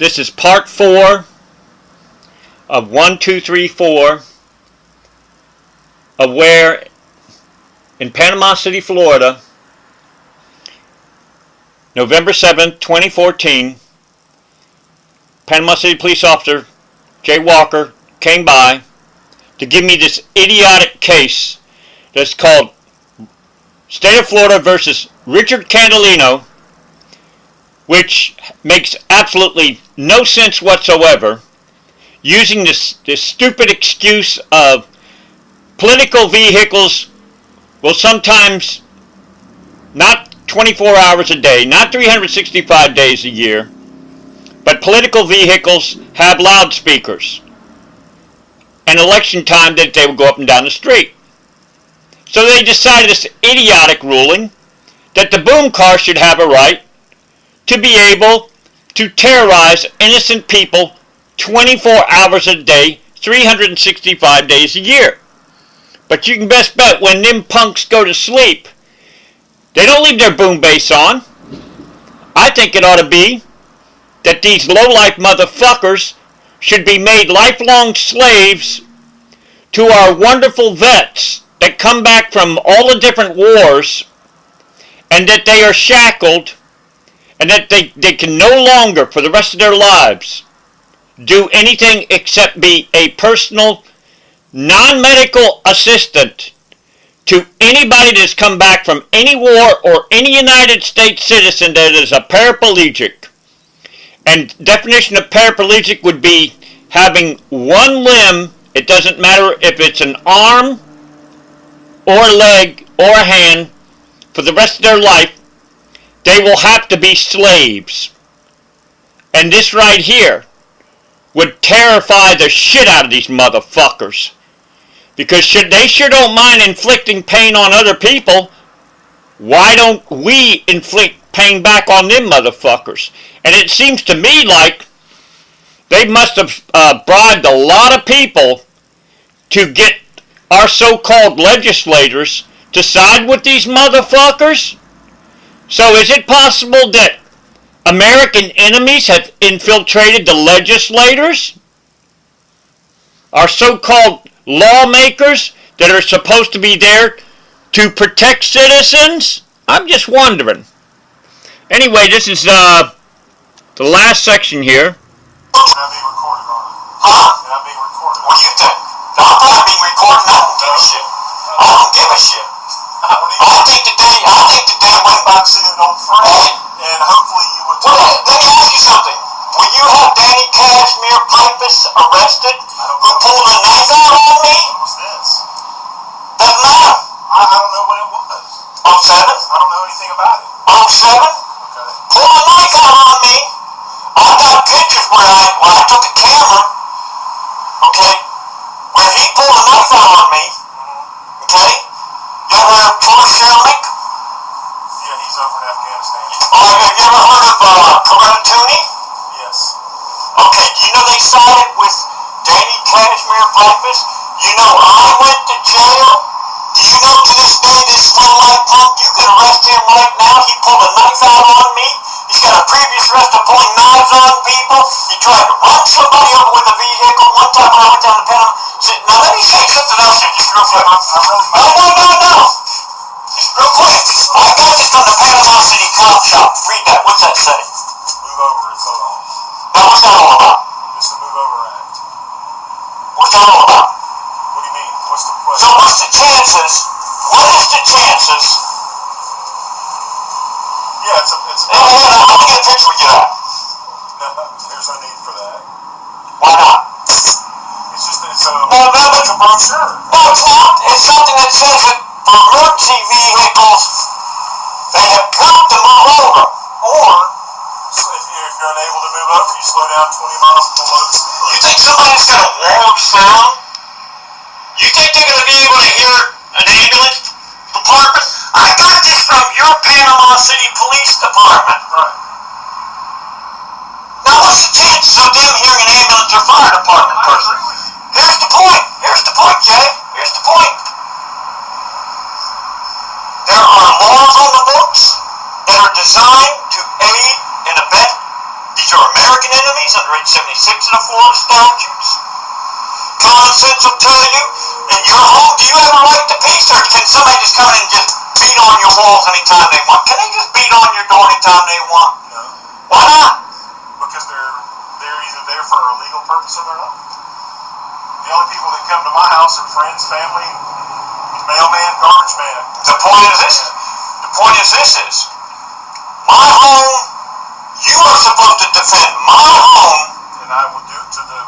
This is part 4 of 1, 2, 3, 4 of where in Panama City, Florida, November 7th, 2014, Panama City police officer Jay Walker came by to give me this idiotic case that's called State of Florida versus Richard Catalinio, which makes absolutely no sense whatsoever, using this stupid excuse of political vehicles will sometimes, not 24 hours a day, not 365 days a year, but political vehicles have loudspeakers. And election time that they would go up and down the street. So they decided this idiotic ruling that the boom car should have a right to be able to terrorize innocent people 24 hours a day, 365 days a year. But you can best bet when them punks go to sleep, they don't leave their boom bass on. I think it ought to be that these low-life motherfuckers should be made lifelong slaves to our wonderful vets that come back from all the different wars, and that they are shackled, and that they can no longer, for the rest of their lives, do anything except be a personal, non-medical assistant to anybody that's come back from any war or any United States citizen that is a paraplegic. And definition of paraplegic would be having one limb, it doesn't matter if it's an arm or a leg or a hand, for the rest of their life, they will have to be slaves. And this right here would terrify the shit out of these motherfuckers. Because they sure don't mind inflicting pain on other people. Why don't we inflict pain back on them motherfuckers? And it seems to me like they must have bribed a lot of people to get our so-called legislators to side with these motherfuckers. So is it possible that American enemies have infiltrated the legislators? Our so-called lawmakers that are supposed to be there to protect citizens? I'm just wondering. Anyway, this is the last section here. It's not being recorded, huh? It's not being recorded. What do you think? I'm not being recorded. I don't give a shit. I don't give a shit. I think the day went by sitting on Fred, and hopefully you would. Let me ask you something. Will you have Danny Cashmere Pipus arrested who pulled a knife out on me? What was this? Doesn't matter. I don't know what it was. On 7? I don't know anything about it. On 7? Okay. Pulled a knife out on me. I got pictures where I took a camera, okay, where he pulled a knife out on me, okay? You ever heard of Troy Shermick? Yeah, he's over in Afghanistan. Have you ever heard of Karatuni? Yes. Okay, do you know they sided with Danny Cashmere Pipus? You know I went to jail? Do you know to this day this low-life punk, you can arrest him right now? He pulled a knife out on me. He's got a previous arrest of pulling knives on people. He tried to run somebody over with a vehicle. One time when I went down to Panama City. Now let me say something else here, just real quick. No. Just real quick. I got this from the Panama City Cop Shop. Read that. What's that say? Move over, it's all on. Now what's that all about? It's the Move Over Act. What's that all about? What do you mean? What's the question? So what's the chances? What is the chances? Yeah, it's Hey, I'm gonna get a picture with you now. no, there's no need for that. Why not? It's just, it's a brochure. No, it's not. It's something that says that for emergency vehicles, they have got to move over. Or, so if you're unable to move over, you slow down 20 miles below the speed you limit. think somebody's got a wall of sound? You think they're going to be able to hear an ambulance department? I got this from your Panama City Police Department. Right. Now, what's the chances of them hearing an ambulance or fire department I person? agree with you. Here's the point. Here's the point, Jay. Here's the point. There are laws on the books that are designed to aid and abet. These are American American enemies under 876 of the Florida statutes. Common sense will tell you that your home, do you have a right to peace, or can somebody just come in and just beat on your walls anytime they want? Can they just beat on your door anytime they want? No. Why not? Because they're either there for a legal purpose or they're not. The only people that come to my house are friends, family, mailman, garbage man. The point is this. My home, you are supposed to defend my home. And I will do it to the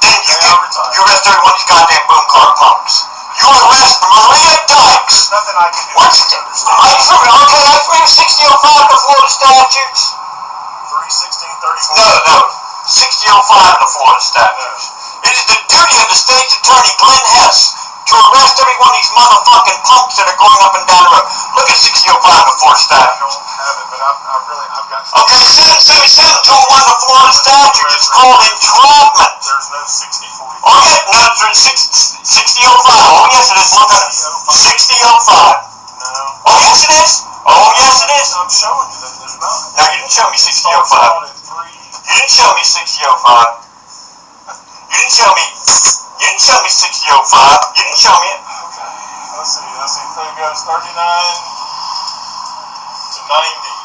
Then you arrest every one of these goddamn boom car punks. You arrest Maria Dykes. There's nothing I can do. What's it? Okay, I read 6005 of the Florida statutes. 31634. No. 6005 of the Florida statutes. It is the duty of the state's attorney, Glenn Hess, to arrest every one of these motherfucking punks that are going up and down the road. Look at 6005 of the Florida I statutes. don't have it, but I've got. Okay, 777 to 1 of the Florida statutes. It's called entrapment. There's no 6040. Oh, yeah, no, there's 6005. Oh, yes, it is. Look at it. 6005. No. Oh, yes, it is. Oh, yes, it is. I'm showing you that there's not. No, you didn't show me 6005. You didn't show me 6005. You didn't show me 6005. You didn't show me it. Okay. Let's see. So it goes 39 to 90.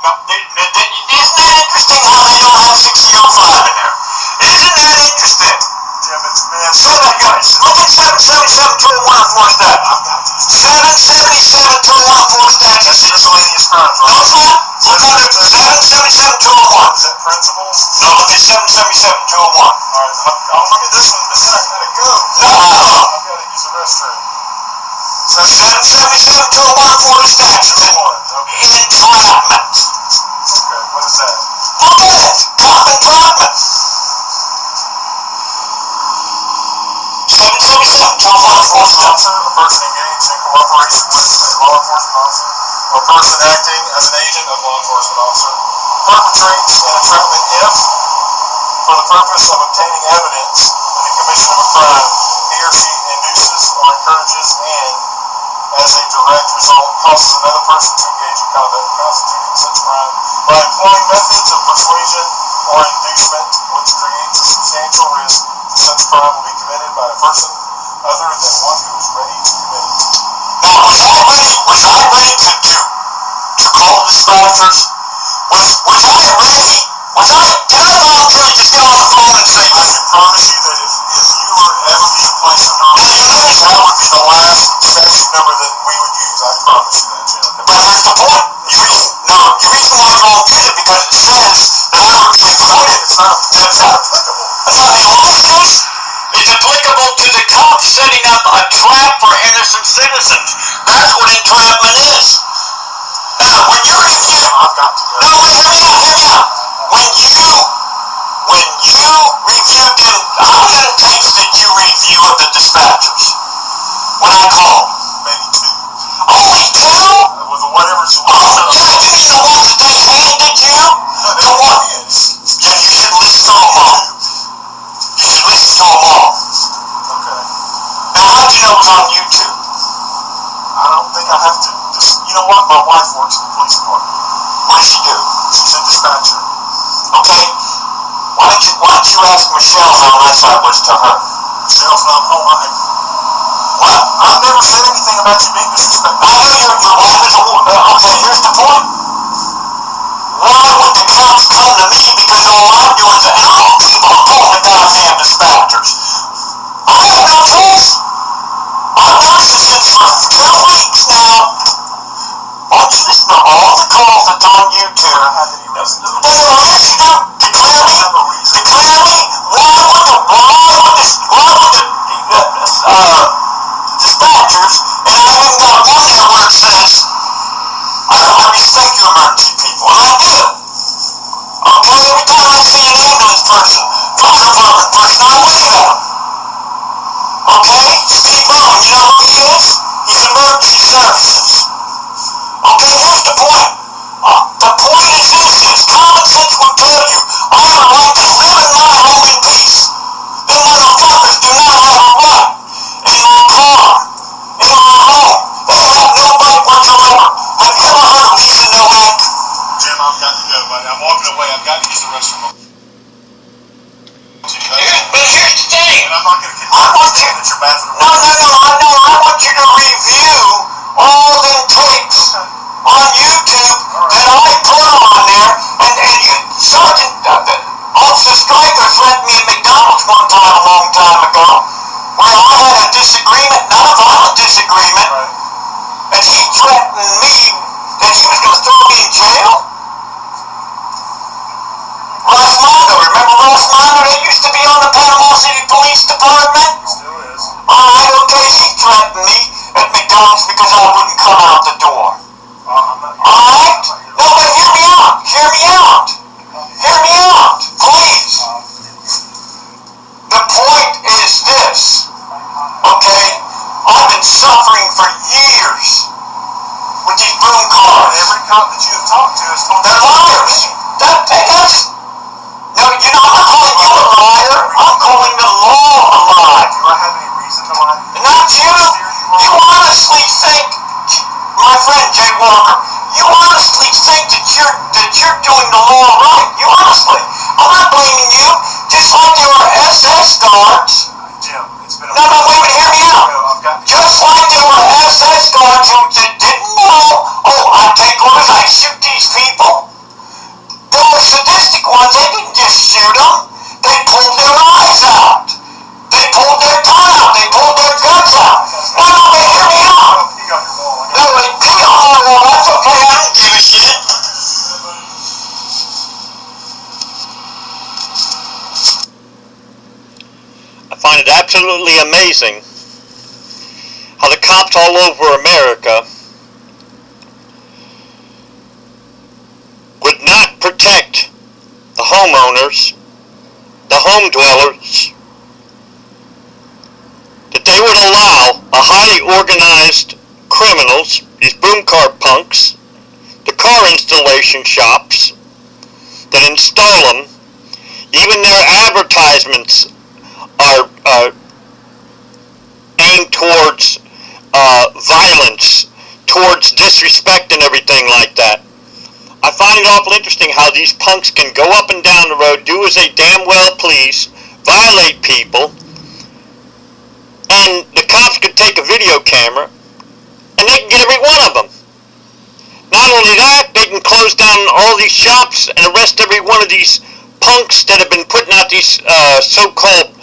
No, isn't that interesting how they don't have 6005 in there? Isn't that interesting? Jim, it's been. Look at 777 to 1 of Florida statutes. 777 to 1 of Florida statutes. Miscellaneous crimes, No, right? it's not. Look under 777 to 1. Is that principles? No, look at 777 to 1. Alright, I'll look at this one, but then I gotta go. No. I've gotta use the restroom. 777 to 1 of Florida statutes. Okay. Entrapment. Okay, what is that? Look at it. Cop entrapment. 777 to 1 of Florida statutes. A person engaged in cooperation with a law enforcement officer or a person acting as an agent of law enforcement officer perpetrates an entrapment if, for the purpose of obtaining evidence in the commission of a crime, he or she induces or encourages and, as a direct result, causes another person to engage in conduct constituting such crime by employing methods of persuasion or inducement which creates a substantial risk that such crime will be committed by a person other than one who is ready to commit it. Now, was I ready to call the dispatchers? Did I volunteer to just get on the phone and say, I can promise you that if you were ever being placed under arrest, that would be the last statute number that we would use. I promise you that, Jim. but here's the point. The reason why I volunteered it because it says that I would be recorded. It's not applicable. Now, the office is applicable to the cops setting up a trap for innocent citizens. That's what entrapment is. Now, when you review... I've got to go. No, wait, hear me out. When you reviewed them, how many tapes did you review of the dispatchers when I called? Maybe two. Only 2? With whatever's Oh, yeah, you mean the ones that they handed you? The one? Yeah, you should listen to them all. You should listen to them all. Okay. Now, how'd you know it was on YouTube? I don't think I have to. You know what? My wife works in the police department. What does she do? She's a dispatcher. Okay? Why don't you ask Michelle how nice I was to her? Michelle's not home. What? I've never said anything about you being disrespectful. I know your wife is a woman. Okay, here's the point. Why would the cops come to me? Because all I'm doing is, and I'll keep on calling the goddamn dispatchers. I have no choice. I've noticed it for 2 weeks now. Why don't you listen to all the calls that's on YouTube? I haven't even listened to them. Well, yes, you do. Declare me. Why would the dispatchers, and I haven't got one there where it says, I respect you emergency people, and I do. Okay, every time I see an ambulance person, fire department person, I wave at them. Okay, Steve Brown, you know who he is? He's emergency services. Okay, here's the point. The point is this, common sense will tell you, I have a right to live in my home in peace. Them motherfuckers do not have a right in my car, in my home. They have no right whatsoever. Have you ever heard of Lisa No Neck? Jim, I've got to go, buddy. I'm walking away. I've got to use the restroom. I'm not going to I continue want saying you- that you're bad for the No, I want you to review all them tapes on YouTube that I put on there, and you, Sergeant, Officer Stryker threatened me at McDonald's one time a long time ago, where I had a disagreement, not a violent disagreement, and he threatened me that he was going to throw me in jail. Ross Mondo, remember Ross Mondo that used to be on the Panama City Police Department? Still is. Alright, okay, he threatened me at McDonald's because I wouldn't come out the door. I'm not here. Alright? No, but hear me out. Hear me out. Hear me out. Please. The point is this. Okay? I've been suffering for years with these boom cars. Every cop that you have talked to has told you. They're liars. That's... No, you know, I'm not calling you a liar. I'm calling the law a lie. Do I have any reason to lie? Not you. You honestly think, my friend Jay Walker, you honestly think that you're doing the law right. You honestly. I'm not blaming you. Just like there were SS guards. Jim, it's been a No, wait a minute, hear me out. I've got Just like there were SS guards who didn't know, oh, I take orders, I shoot these people. There were sadistic ones, they didn't just shoot them. They pulled their eyes out. They pulled their tongue out. They pulled their guts out. No, but hear me out. you got your ball. No, they pee on my wall. That's okay. I don't give a shit. I find it absolutely amazing how the cops all over America would not protect the homeowners, the home dwellers, that they would allow a highly organized criminals, these boom car punks, the car installation shops that install them, even their advertisements are aimed towards violence, towards disrespect and everything like that. I find it awful interesting how these punks can go up and down the road, do as they damn well please, violate people, and the cops could take a video camera and they can get every one of them. Not only that, they can close down all these shops and arrest every one of these punks that have been putting out these so-called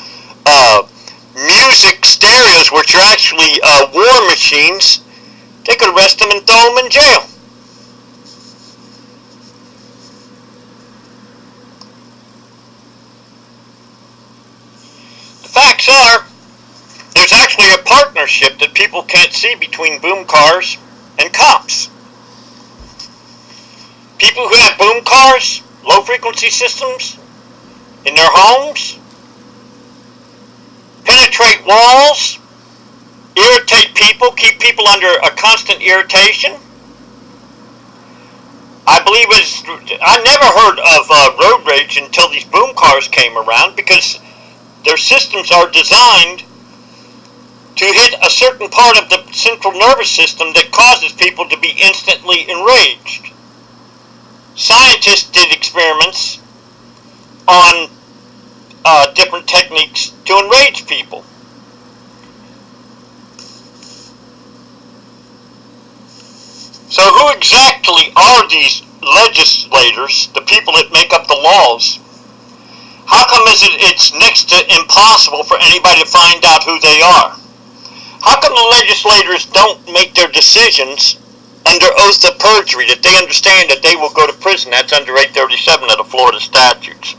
music stereos, which are actually war machines. They could arrest them and throw them in jail. The facts are, there's actually a partnership that people can't see between boom cars and cops. People who have boom cars, low frequency systems in their homes, penetrate walls, irritate people, keep people under a constant irritation. I never heard of road rage until these boom cars came around, because their systems are designed to hit a certain part of the central nervous system that causes people to be instantly enraged. Scientists did experiments on different techniques to enrage people. So who exactly are these legislators, the people that make up the laws? How come it's next to impossible for anybody to find out who they are? How come the legislators don't make their decisions under oath of perjury, that they understand that they will go to prison? That's under 837 of the Florida statutes.